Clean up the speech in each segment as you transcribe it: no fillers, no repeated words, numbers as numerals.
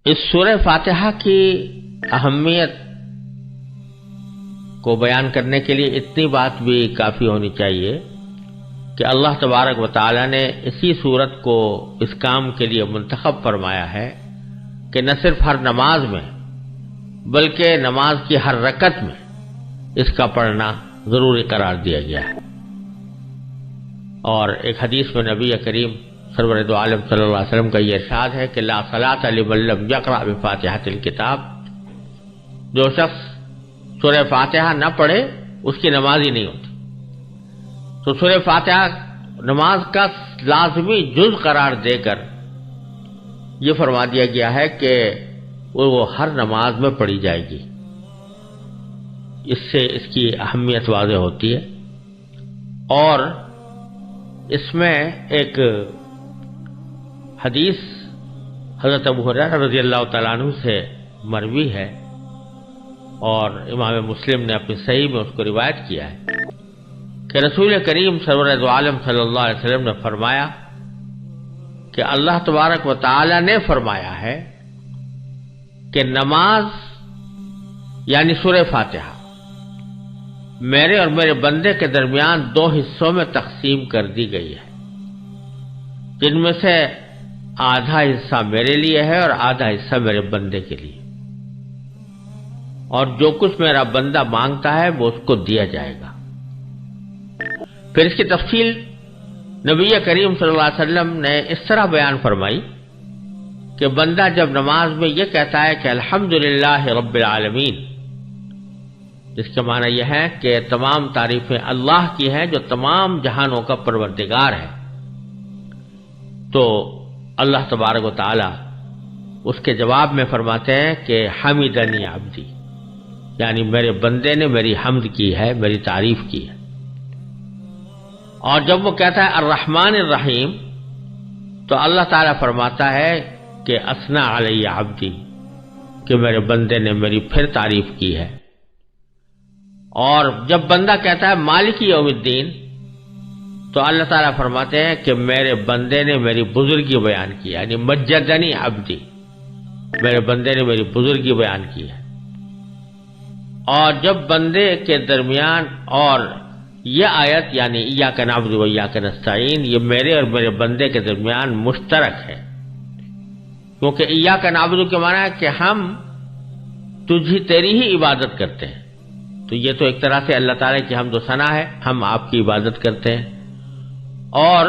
اس سورہ فاتحہ کی اہمیت کو بیان کرنے کے لیے اتنی بات بھی کافی ہونی چاہیے کہ اللہ تبارک و تعالی نے اسی سورت کو اس کام کے لیے منتخب فرمایا ہے کہ نہ صرف ہر نماز میں بلکہ نماز کی ہر رکعت میں اس کا پڑھنا ضروری قرار دیا گیا ہے۔ اور ایک حدیث میں نبی کریم سرور دو عالم صلی اللہ علیہ وسلم کا یہ ارشاد ہے کہ لا صلاۃ لمن لم یقرأ بفاتحۃ الکتاب، جو شخص سورہ فاتحہ نہ پڑھے اس کی نماز ہی نہیں ہوتی۔ تو سورہ فاتحہ نماز کا لازمی جز قرار دے کر یہ فرما دیا گیا ہے کہ وہ ہر نماز میں پڑھی جائے گی۔ اس سے اس کی اہمیت واضح ہوتی ہے۔ اور اس میں ایک حدیث حضرت ابو ہریرہ رضی اللہ تعالیٰ عنہ سے مروی ہے اور امام مسلم نے اپنی صحیح میں اس کو روایت کیا ہے کہ رسول کریم سرور دو عالم صلی اللہ علیہ وسلم نے فرمایا کہ اللہ تبارک و تعالی نے فرمایا ہے کہ نماز یعنی سورہ فاتحہ میرے اور میرے بندے کے درمیان دو حصوں میں تقسیم کر دی گئی ہے، جن میں سے آدھا حصہ میرے لیے ہے اور آدھا حصہ میرے بندے کے لیے، اور جو کچھ میرا بندہ مانگتا ہے وہ اس کو دیا جائے گا۔ پھر اس کی تفصیل نبی کریم صلی اللہ علیہ وسلم نے اس طرح بیان فرمائی کہ بندہ جب نماز میں یہ کہتا ہے کہ الحمدللہ رب العالمین، جس کے معنی یہ ہے کہ تمام تعریفیں اللہ کی ہیں جو تمام جہانوں کا پروردگار ہے، تو اللہ تبارک و تعالی اس کے جواب میں فرماتے ہیں کہ حمدنی عبدی، یعنی میرے بندے نے میری حمد کی ہے، میری تعریف کی ہے۔ اور جب وہ کہتا ہے الرحمن الرحیم تو اللہ تعالیٰ فرماتا ہے کہ اثنا علی عبدی، کہ میرے بندے نے میری پھر تعریف کی ہے۔ اور جب بندہ کہتا ہے مالک یوم الدین تو اللہ تعالیٰ فرماتے ہیں کہ میرے بندے نے میری بزرگی بیان کی، یعنی مجدنی عبدی، میرے بندے نے میری بزرگی بیان کی ہے۔ اور جب بندے کے درمیان اور یہ آیت یعنی ایاک نعبد و ایاک نستعین یہ میرے اور میرے بندے کے درمیان مشترک ہے، کیونکہ ایاک نعبد کے معنی ہے کہ ہم تیری ہی عبادت کرتے ہیں، تو یہ تو ایک طرح سے اللہ تعالیٰ کی حمد و ثنا ہے، ہم آپ کی عبادت کرتے ہیں۔ اور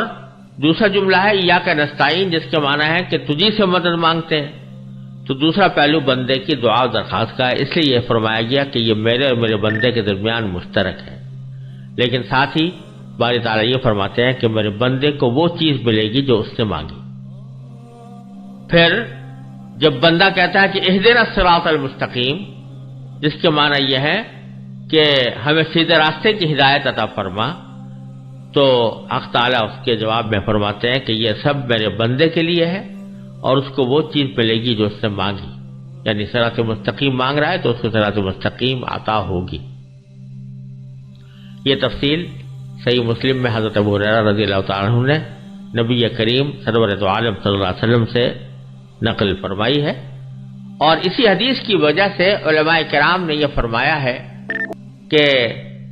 دوسرا جملہ ہے ایاک نستعین، جس کے معنی ہے کہ تجھی سے مدد مانگتے ہیں، تو دوسرا پہلو بندے کی دعا و درخواست کا ہے، اس لیے یہ فرمایا گیا کہ یہ میرے اور میرے بندے کے درمیان مشترک ہے۔ لیکن ساتھ ہی باری تعالیٰ یہ فرماتے ہیں کہ میرے بندے کو وہ چیز ملے گی جو اس نے مانگی۔ پھر جب بندہ کہتا ہے کہ اہدنا الصراط المستقیم، جس کے معنی یہ ہے کہ ہمیں سیدھے راستے کی ہدایت عطا فرما، تو حق تعالیٰ اس کے جواب میں فرماتے ہیں کہ یہ سب میرے بندے کے لیے ہے اور اس کو وہ چیز ملے گی جو اس نے مانگی، یعنی صراط مستقیم مانگ رہا ہے تو اس کو صراط مستقیم عطا ہوگی۔ یہ تفصیل صحیح مسلم میں حضرت ابو ہریرہ رضی اللہ تعالیٰ عنہ نے نبی کریم سرور دو عالم صلی اللہ علیہ وسلم سے نقل فرمائی ہے۔ اور اسی حدیث کی وجہ سے علماء کرام نے یہ فرمایا ہے کہ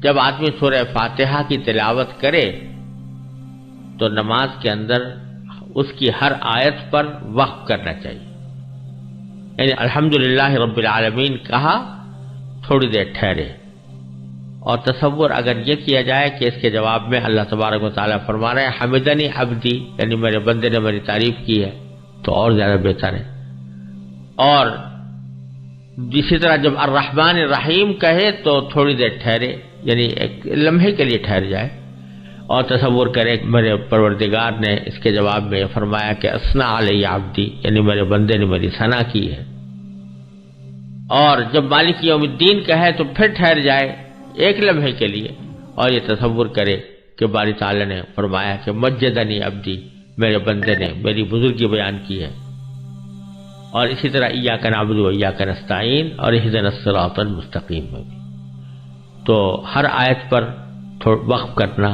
جب آدمی سورہ فاتحہ کی تلاوت کرے تو نماز کے اندر اس کی ہر آیت پر وقف کرنا چاہیے، یعنی الحمدللہ رب العالمین کہا، تھوڑی دیر ٹھہرے، اور تصور اگر یہ کیا جائے کہ اس کے جواب میں اللہ تبارک و تعالیٰ فرما رہے ہیں حمدنی عبدی، یعنی میرے بندے نے میری تعریف کی ہے، تو اور زیادہ بہتر ہے۔ اور اسی طرح جب الرحمن الرحیم کہے تو تھوڑی دیر ٹھہرے، یعنی ایک لمحے کے لیے ٹھہر جائے اور تصور کرے کہ میرے پروردگار نے اس کے جواب میں یہ فرمایا کہ اثنا علی عبدی، یعنی میرے بندے نے میری ثنا کی ہے۔ اور جب مالک یوم الدین کہے تو پھر ٹھہر جائے ایک لمحے کے لیے اور یہ تصور کرے کہ باری تعالیٰ نے فرمایا کہ مجدنی عبدی، میرے بندے نے میری بزرگی بیان کی ہے۔ اور اسی طرح ایاک نعبد و ایاک نستعین اور اہدنا الصراط المستقیم میں بھی، تو ہر آیت پر وقف کرنا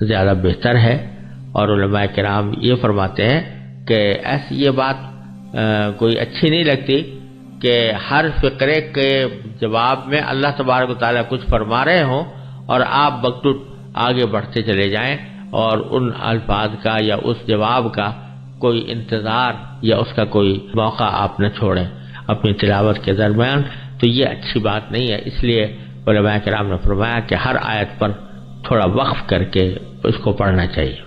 زیادہ بہتر ہے۔ اور علماء کرام یہ فرماتے ہیں کہ ایسی یہ بات کوئی اچھی نہیں لگتی کہ ہر فقرے کے جواب میں اللہ تبارک و تعالیٰ کچھ فرما رہے ہوں اور آپ بکٹوٹ آگے بڑھتے چلے جائیں اور ان الفاظ کا یا اس جواب کا کوئی انتظار یا اس کا کوئی موقع آپ نہ چھوڑیں اپنی تلاوت کے درمیان. تو یہ اچھی بات نہیں ہے. اس لیے علماء کرام نے فرمایا کہ ہر آیت پر تھوڑا وقف کر کے اس کو پڑھنا چاہیے.